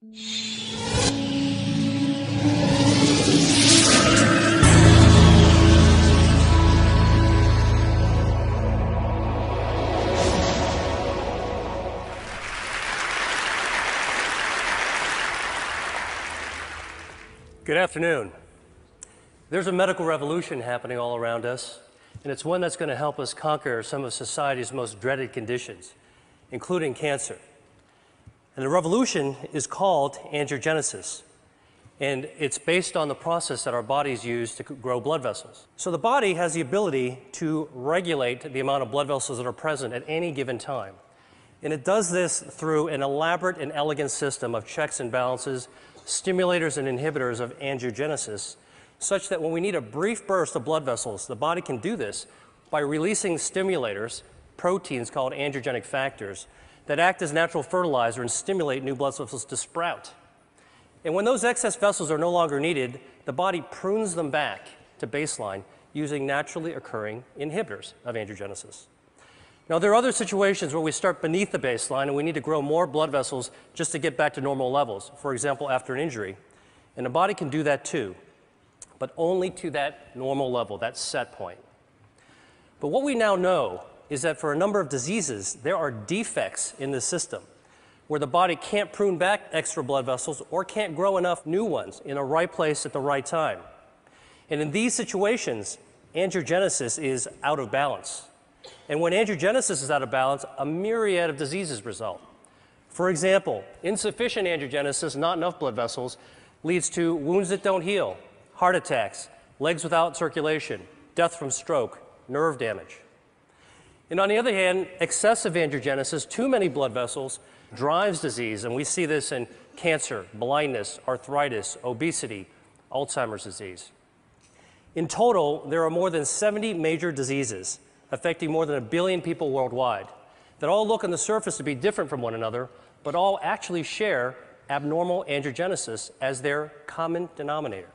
Good afternoon. There's a medical revolution happening all around us, and it's one that's going to help us conquer some of society's most dreaded conditions, including cancer. And the revolution is called angiogenesis, and it's based on the process that our bodies use to grow blood vessels. So the body has the ability to regulate the amount of blood vessels that are present at any given time. And it does this through an elaborate and elegant system of checks and balances, stimulators and inhibitors of angiogenesis, such that when we need a brief burst of blood vessels, the body can do this by releasing stimulators, proteins called angiogenic factors, that act as natural fertilizer and stimulate new blood vessels to sprout. And when those excess vessels are no longer needed, the body prunes them back to baseline using naturally occurring inhibitors of angiogenesis. Now, there are other situations where we start beneath the baseline and we need to grow more blood vessels just to get back to normal levels, for example, after an injury. And the body can do that too, but only to that normal level, that set point. But what we now know is that for a number of diseases, there are defects in the system where the body can't prune back extra blood vessels or can't grow enough new ones in the right place at the right time. And in these situations, angiogenesis is out of balance. And when angiogenesis is out of balance, a myriad of diseases result. For example, insufficient angiogenesis, not enough blood vessels, leads to wounds that don't heal, heart attacks, legs without circulation, death from stroke, nerve damage. And on the other hand, excessive angiogenesis, too many blood vessels, drives disease, and we see this in cancer, blindness, arthritis, obesity, Alzheimer's disease. In total, there are more than 70 major diseases affecting more than 1 billion people worldwide that all look on the surface to be different from one another, but all actually share abnormal angiogenesis as their common denominator.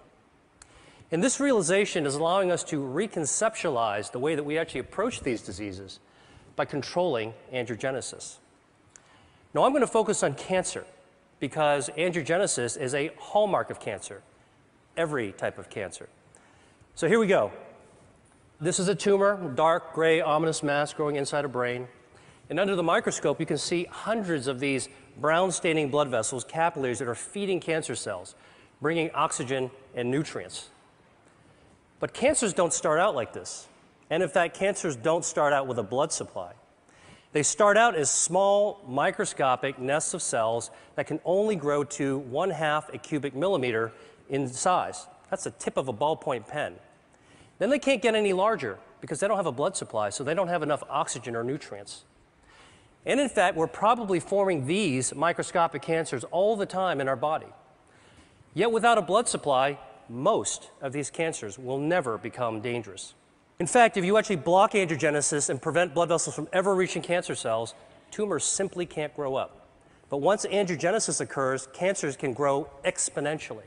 And this realization is allowing us to reconceptualize the way that we actually approach these diseases by controlling angiogenesis. Now, I'm going to focus on cancer because angiogenesis is a hallmark of cancer, every type of cancer. So here we go. This is a tumor, dark, gray, ominous mass growing inside a brain. And under the microscope, you can see hundreds of these brown-staining blood vessels, capillaries that are feeding cancer cells, bringing oxygen and nutrients. But cancers don't start out like this. And in fact, cancers don't start out with a blood supply. They start out as small, microscopic nests of cells that can only grow to 1/2 a cubic millimeter in size. That's the tip of a ballpoint pen. Then they can't get any larger because they don't have a blood supply, so they don't have enough oxygen or nutrients. And in fact, we're probably forming these microscopic cancers all the time in our body. Yet without a blood supply, most of these cancers will never become dangerous. In fact, if you actually block angiogenesis and prevent blood vessels from ever reaching cancer cells, tumors simply can't grow up. But once angiogenesis occurs, cancers can grow exponentially.